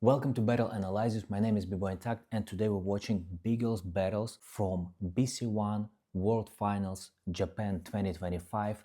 Welcome to Battle Analysis. My name is bboy and today we're watching Bgirls battles from BC1 World Finals Japan 2025.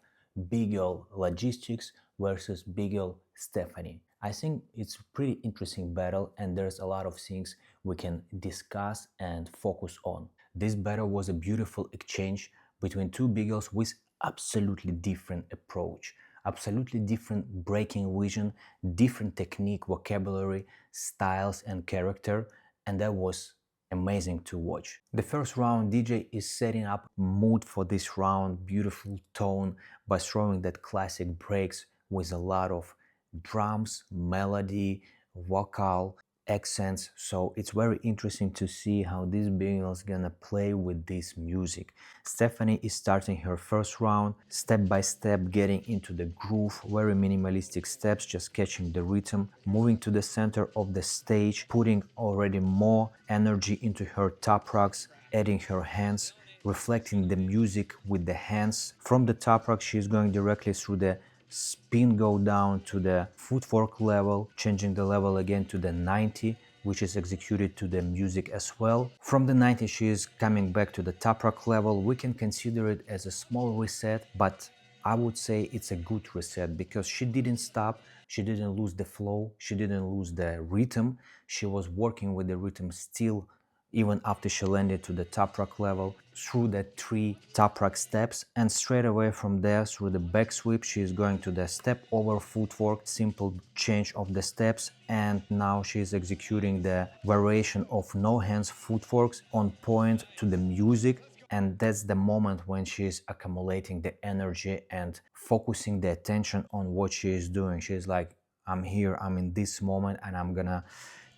Bgirl Logistx versus Bgirl Stefani. I think it's a pretty interesting battle and there's a lot of things we can discuss and focus on. This battle was a beautiful exchange between two Bgirls with absolutely different approach, absolutely different breaking vision, different technique, vocabulary, styles and character, and that was amazing to watch. The first round, DJ is setting up mood for this round, beautiful tone by throwing that classic breaks with a lot of drums, melody, vocal, accents. So it's very interesting to see how this Bgirl is gonna play with this music. Stefani is starting her first round, step by step getting into the groove, very minimalistic steps, just catching the rhythm, moving to the center of the stage, putting already more energy into her top rocks, adding her hands, reflecting the music with the hands. From the top rock, she is going directly through the spin, go down to the footwork level, changing the level again to the 90, which is executed to the music as well. From the 90 she is coming back to the top rock level. We can consider it as a small reset, but I would say it's a good reset because she didn't stop, she didn't lose the flow, she didn't lose the rhythm, she was working with the rhythm still even after she landed to the top rock level through the 3 top rock steps, and straight away from there through the back sweep she is going to the step over footwork, simple change of the steps, and now she is executing the variation of no hands footworks on point to the music. And that's the moment when she is accumulating the energy and focusing the attention on what she is doing. She's like, I'm here, I'm in this moment, and I'm gonna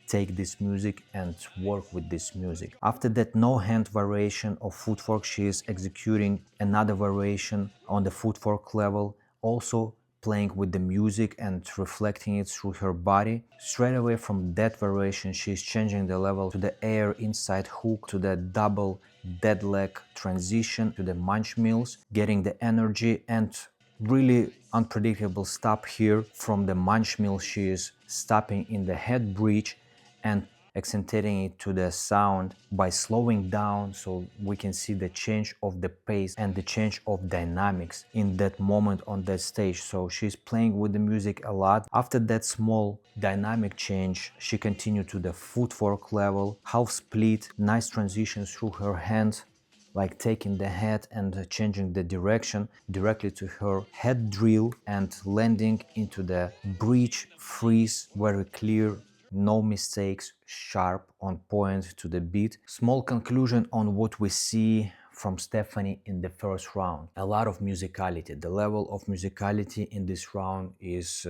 take this music and work with this music. After that no hand variation of footwork, she is executing another variation on the footwork level, also playing with the music and reflecting it through her body. Straight away from that variation she is changing the level to the air inside hook, to the double dead leg transition, to the munch mills, getting the energy and really unpredictable stop here. From the munch mill she is stopping in the head bridge and accentuating it to the sound by slowing down, so we can see the change of the pace and the change of dynamics in that moment on that stage. So she's playing with the music a lot. After that small dynamic change she continued to the footwork level, half split, nice transitions through her hands, like taking the head and changing the direction directly to her head drill and landing into the bridge freeze, very clear, no mistakes, sharp, on point to the beat. Small conclusion on what we see from Stefani in the first round. A lot of musicality. The level of musicality in this round is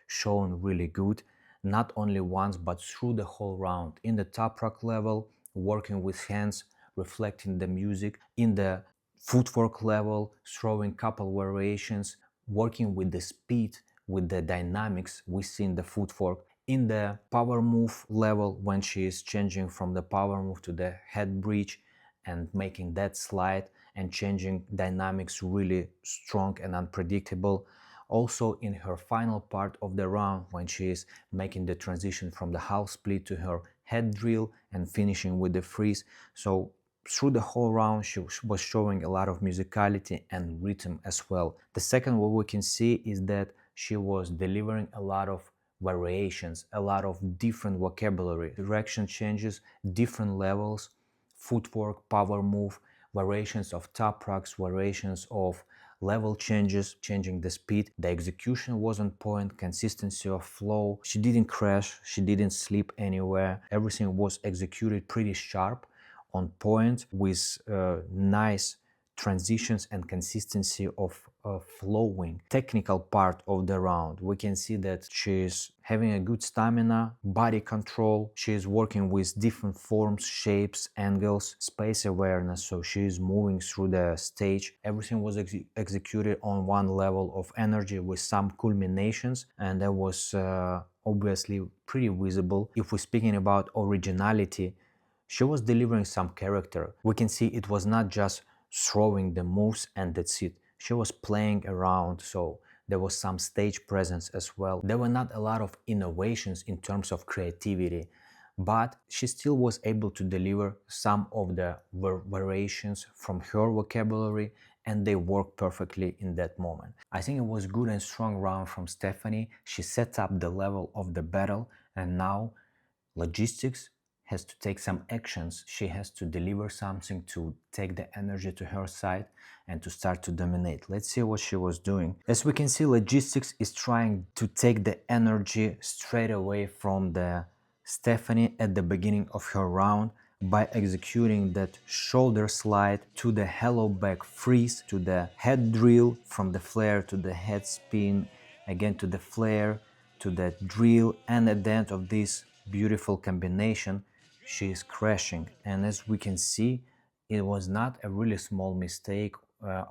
shown really good. Not only once, but through the whole round. In the top rock level, working with hands, reflecting the music. In the footwork level, throwing couple variations, working with the speed, with the dynamics we see in the footwork. In the power move level, when she is changing from the power move to the head bridge and making that slide and changing dynamics really strong and unpredictable. Also in her final part of the round, when she is making the transition from the half split to her head drill and finishing with the freeze. So through the whole round she was showing a lot of musicality and rhythm as well. The second what we can see is that she was delivering a lot of variations, a lot of different vocabulary, direction changes, different levels, footwork, power move, variations of top rocks, variations of level changes, changing the speed. The execution was on point, consistency of flow. She didn't crash, she didn't slip anywhere. Everything was executed pretty sharp, on point, with nice transitions and consistency of flowing. Technical part of the round, we can see that she's having a good stamina, body control, she is working with different forms, shapes, angles, space awareness, so she is moving through the stage. Everything was executed on one level of energy with some culminations, and that was obviously pretty visible. If we're speaking about originality, she was delivering some character. We can see it was not just throwing the moves and that's it. She was playing around, so There was some stage presence as well. There were not a lot of innovations in terms of creativity, but she still was able to deliver some of the variations from her vocabulary, and they worked perfectly in that moment. I think it was good and strong round from Stefani. She set up the level of the battle, and now Logistx has to take some actions. She has to deliver something to take the energy to her side and to start to dominate. Let's see what she was doing. As we can see, Logistx is trying to take the energy straight away from the Stefani at the beginning of her round by executing that shoulder slide to the hello back freeze, to the head drill, from the flare to the head spin, again to the flare, to the drill, and at the end of this beautiful combination she is crashing. And as we can see, it was not a really small mistake,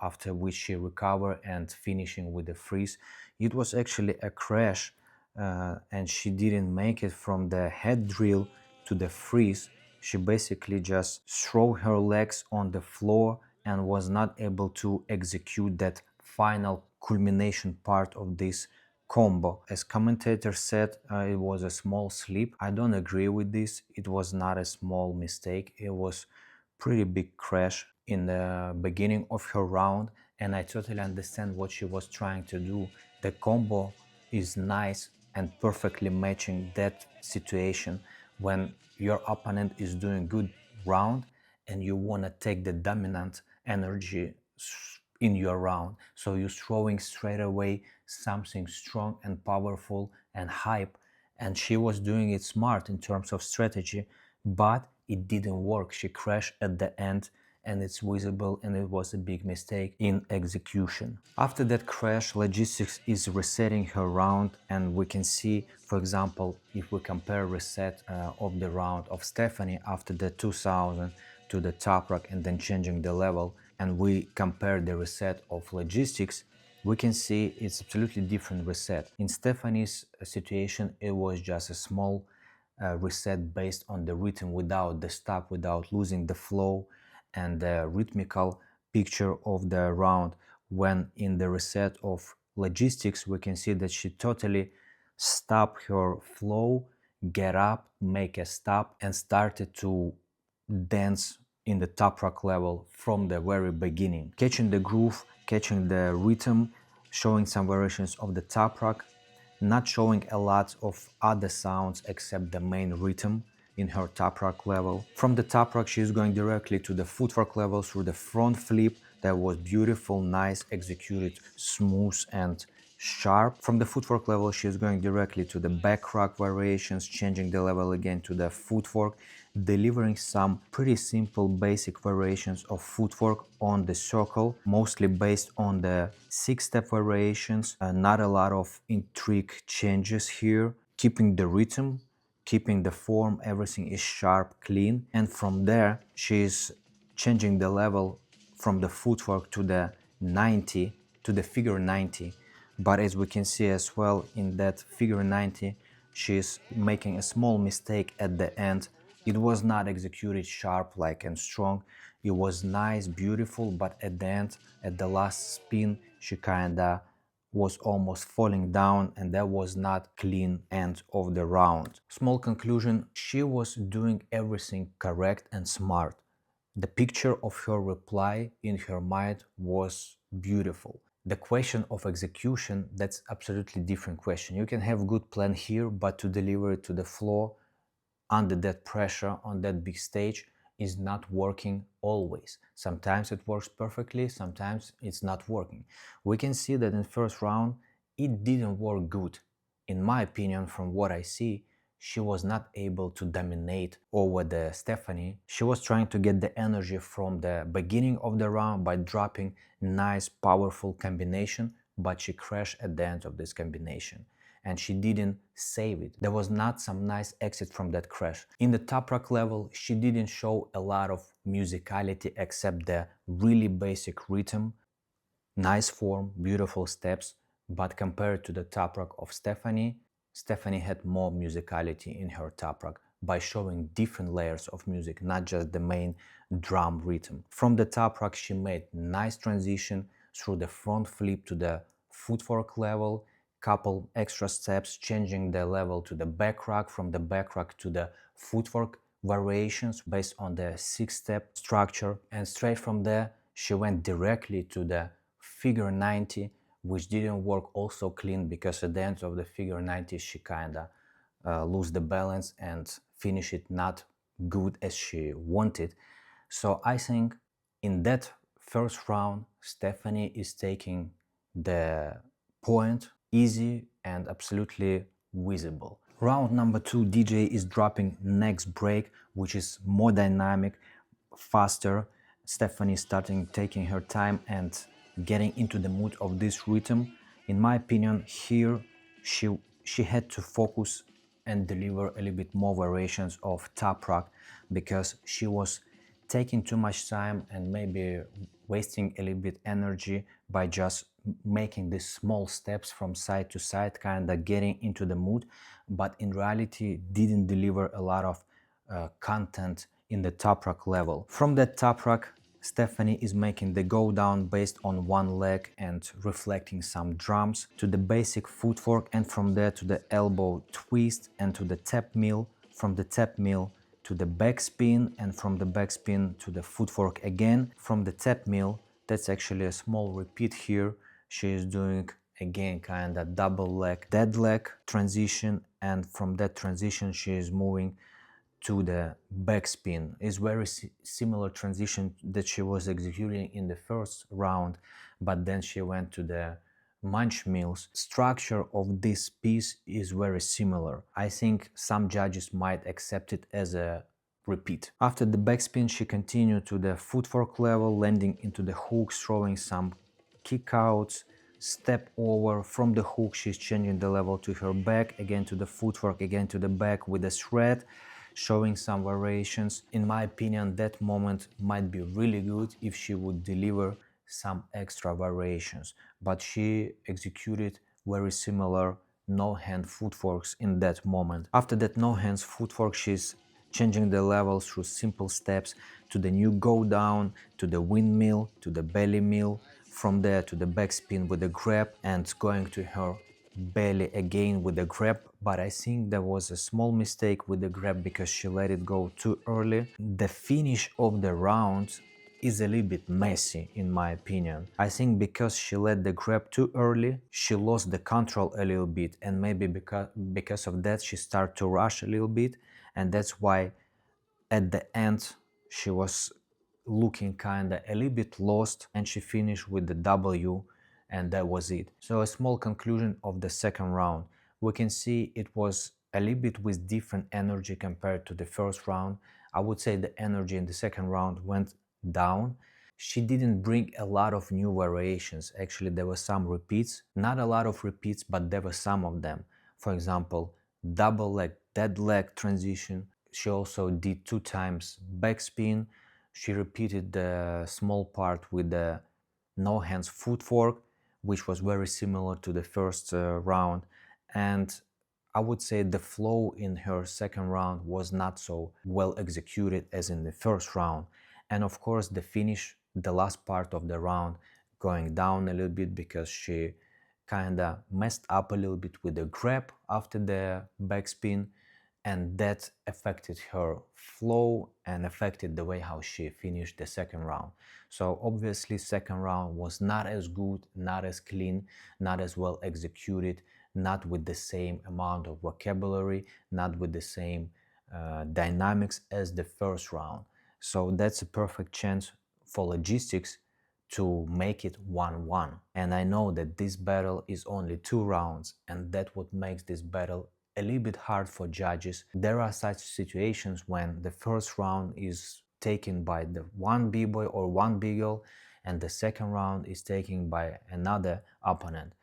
after which she recovered and finishing with the freeze. It was actually a crash, and she didn't make it from the head drill to the freeze. She basically just threw her legs on the floor and was not able to execute that final culmination part of this combo. As commentator said, it was a small slip. I don't agree with this. It was not a small mistake. It was pretty big crash in the beginning of her round, and I totally understand what she was trying to do. The combo is nice and perfectly matching that situation when your opponent is doing good round and you want to take the dominant energy in your round. So you're throwing straight away something strong and powerful and hype. And she was doing it smart in terms of strategy, but it didn't work. She crashed at the end, and it's visible, and it was a big mistake in execution. After that crash, Logistx is resetting her round, and we can see, for example, if we compare reset of the round of Stefani after the 2000 to the top rock and then changing the level, and we compare the reset of Logistx, we can see it's absolutely different reset. In Stefani's situation, it was just a small reset based on the rhythm, without the stop, without losing the flow and the rhythmical picture of the round. When in the reset of Logistx, we can see that she totally stopped her flow, get up, make a stop, and started to dance in the top rock level from the very beginning, catching the groove, catching the rhythm, showing some variations of the top rock, not showing a lot of other sounds except the main rhythm in her top rock level. From the top rock, she is going directly to the footwork level through the front flip. That was beautiful, nice, executed, smooth and sharp. From the footwork level, she is going directly to the back rock variations, changing the level again to the footwork, delivering some pretty simple basic variations of footwork on the circle, mostly based on the 6-step variations. Not a lot of intrigue changes here, keeping the rhythm, keeping the form, everything is sharp, clean. And from there, she's changing the level from the footwork to the 90, to the figure 90. But as we can see as well, in that figure 90, she's making a small mistake at the end. It was not executed sharp like and strong. It was nice, beautiful, but at the end, at the last spin, she kinda was almost falling down, and that was not clean end of the round. Small conclusion, she was doing everything correct and smart. The picture of her reply in her mind was beautiful. The question of execution, that's absolutely different question. You can have good plan here, but to deliver it to the floor under that pressure on that big stage is not working always. Sometimes it works perfectly, sometimes it's not working. We can see that in first round it didn't work good. In my opinion, from what I see, she was not able to dominate over the Stefani. She was trying to get the energy from the beginning of the round by dropping nice powerful combination, but she crashed at the end of this combination and she didn't save it. There was not some nice exit from that crash. In the top rock level, she didn't show a lot of musicality except the really basic rhythm, nice form, beautiful steps, but compared to the top rock of Stefani, Stefani had more musicality in her top rock by showing different layers of music, not just the main drum rhythm. From the top rock, she made nice transition through the front flip to the footwork level, couple extra steps, changing the level to the back rack, from the back rack to the footwork variations based on the 6-step structure, and straight from there she went directly to the figure 90, which didn't work also clean because at the end of the figure 90 she kinda lose the balance and finish it not good as she wanted. So I think in that first round Stefani is taking the point easy and absolutely visible. Round number 2, DJ is dropping next break, which is more dynamic, faster. Stefani starting taking her time and getting into the mood of this rhythm. In my opinion, here she had to focus and deliver a little bit more variations of top rock, because she was taking too much time and maybe wasting a little bit energy by just making these small steps from side to side, kind of getting into the mood, but in reality didn't deliver a lot of content in the top rock level. From that top rock, Stefani is making the go down based on one leg and reflecting some drums to the basic footwork, and from there to the elbow twist and to the tap mill, from the tap mill to the backspin, and from the backspin to the footwork again. From the tap mill, that's actually a small repeat here. She is doing again kind of double leg, dead leg transition, and from that transition she is moving to the backspin. Is very similar transition that she was executing in the first round, but then she went to the munch mills. Structure of this piece is very similar. I think some judges might accept it as a repeat. After the backspin, she continued to the footwork level, landing into the hooks, throwing some kickouts, step over. From the hook she's changing the level to her back, again to the footwork, again to the back with a thread, showing some variations. In my opinion, that moment might be really good if she would deliver some extra variations, but she executed very similar no hand footworks in that moment. After that no hands footwork, she's changing the level through simple steps to the new go down, to the windmill, to the belly mill, from there to the backspin with the grab, and going to her belly again with the grab. But I think there was a small mistake with the grab because she let it go too early. The finish of the round is a little bit messy in my opinion. I think because she let the grab too early, she lost the control a little bit, and maybe because of that she started to rush a little bit, and that's why at the end she was looking kinda a little bit lost, and she finished with the W, and that was it. So a small conclusion of the second round. We can see it was a little bit with different energy compared to the first round. I would say the energy in the second round went down. She didn't bring a lot of new variations. Actually, there were some repeats, not a lot of repeats, but there were some of them. For example, double leg, dead leg transition. She also did 2 times backspin. She repeated the small part with the no hands footwork, which was very similar to the first round. And I would say the flow in her second round was not so well executed as in the first round. And of course, the finish, the last part of the round, going down a little bit because she kinda messed up a little bit with the grab after the backspin, and that affected her flow and affected the way how she finished the second round. So obviously second round was not as good, not as clean, not as well executed, not with the same amount of vocabulary, not with the same dynamics as the first round. So that's a perfect chance for Logistx to make it 1-1. And I know that this battle is only 2 rounds, and that's what makes this battle a little bit hard for judges. There are such situations when the first round is taken by the one b-boy or one bgirl, and the second round is taken by another opponent.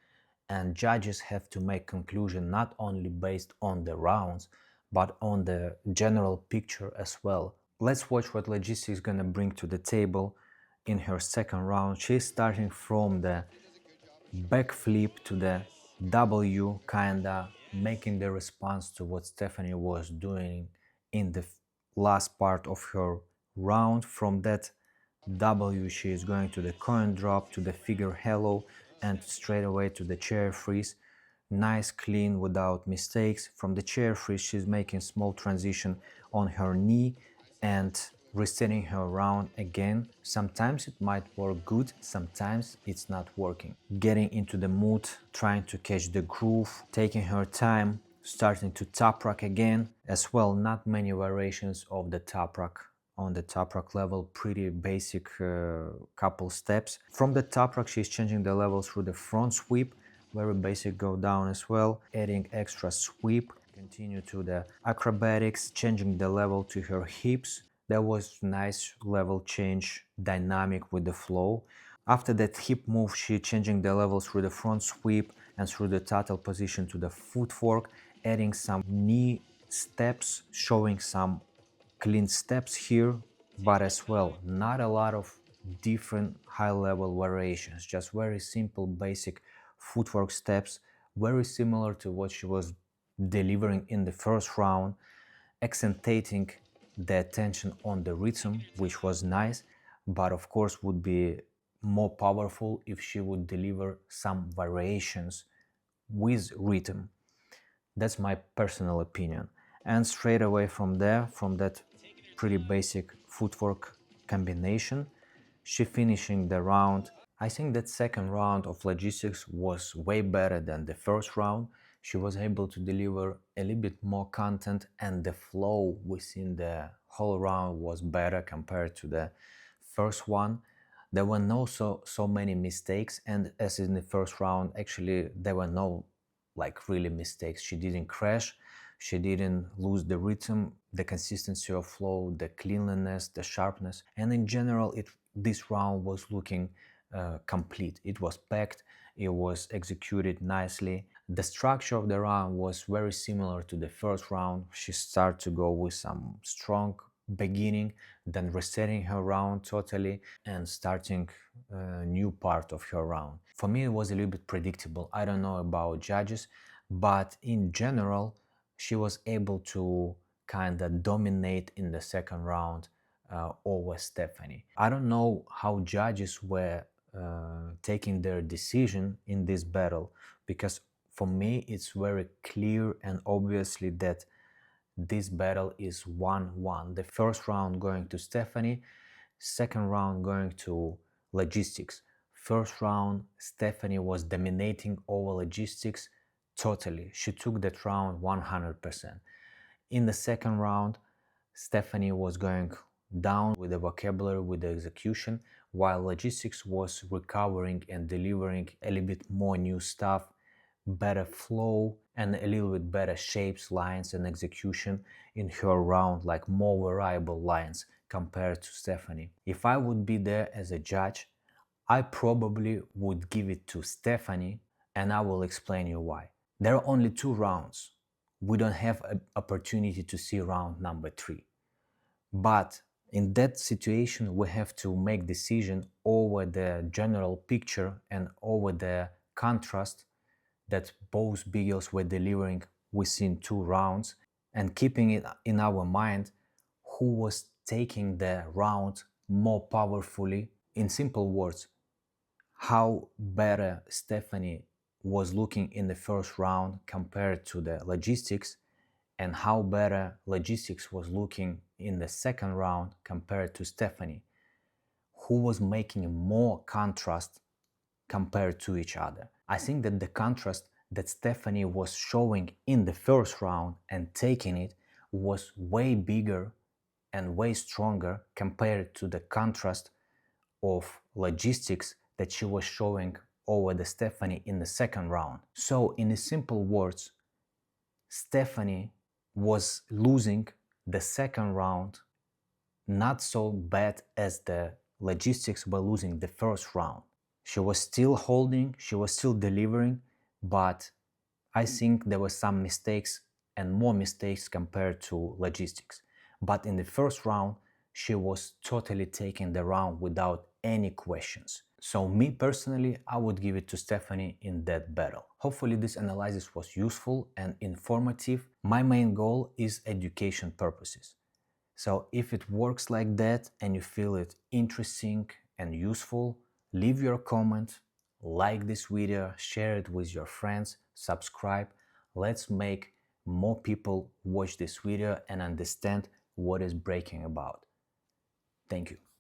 And judges have to make conclusion not only based on the rounds, but on the general picture as well. Let's watch what Logistx is gonna bring to the table in her second round. She's starting from the backflip to the W, kinda making the response to what Stefani was doing in the last part of her round. From that W, she is going to the coin drop, to the figure hello, and straight away to the chair freeze. Nice, clean, without mistakes. From the chair freeze, she's making small transition on her knee and resetting her around again. Sometimes it might work good, sometimes it's not working. Getting into the mood, trying to catch the groove, taking her time, starting to top rock again. As well, not many variations of the top rock. On the top rock level, pretty basic couple steps. From the top rock, she's changing the level through the front sweep, very basic go down as well, adding extra sweep. Continue to the acrobatics, changing the level to her hips. That was nice level change, dynamic with the flow. After that hip move, she changing the level through the front sweep and through the total position to the footwork, adding some knee steps, showing some clean steps here, but as well not a lot of different high-level variations, just very simple basic footwork steps, very similar to what she was delivering in the first round, accentuating the attention on the rhythm, which was nice, but of course would be more powerful if she would deliver some variations with rhythm. That's my personal opinion. And straight away from there, from that pretty basic footwork combination, she finishing the round. I think that second round of Logistx was way better than the first round. She was able to deliver a little bit more content, and the flow within the whole round was better compared to the first one. There were no so many mistakes, and as in the first round, actually there were no like really mistakes. She didn't crash, she didn't lose the rhythm, the consistency of flow, the cleanliness, the sharpness, and in general this round was looking complete. It was packed, it was executed nicely. The structure of the round was very similar to the first round. She started to go with some strong beginning, then resetting her round totally and starting a new part of her round. For me, it was a little bit predictable. I don't know about judges, but in general, she was able to kind of dominate in the second round over Stefani. I don't know how judges were taking their decision in this battle, because for me it's very clear and obviously that this battle is 1-1. The first round going to Stefani, second round going to Logistx. First round, Stefani was dominating over Logistx totally. She took that round 100%. In the second round, Stefani was going down with the vocabulary, with the execution, while Logistx was recovering and delivering a little bit more new stuff, better flow and a little bit better shapes, lines and execution in her round, like more variable lines compared to Stefani. If I would be there as a judge, I probably would give it to Stefani, and I will explain you why. There are only 2 rounds. We don't have an opportunity to see round number 3. But in that situation, we have to make decision over the general picture and over the contrast that both Bgirls were delivering within 2 rounds, and keeping it in our mind who was taking the round more powerfully. In simple words, how better Stefani was looking in the first round compared to the Logistx, and how better Logistx was looking in the second round compared to Stefani, who was making more contrast compared to each other. I think that the contrast that Stefani was showing in the first round and taking it was way bigger and way stronger compared to the contrast of Logistx that she was showing over the Stefani in the second round. So in simple words, Stefani was losing the second round not so bad as the Logistx were losing the first round. She was still holding, she was still delivering, but I think there were some mistakes and more mistakes compared to Logistx. But in the first round, she was totally taking the round without any questions. So me personally, I would give it to Stefani in that battle. Hopefully this analysis was useful and informative. My main goal is education purposes. So if it works like that and you feel it interesting and useful, leave your comment, like this video, share it with your friends, subscribe. Let's make more people watch this video and understand what is breaking about. Thank you.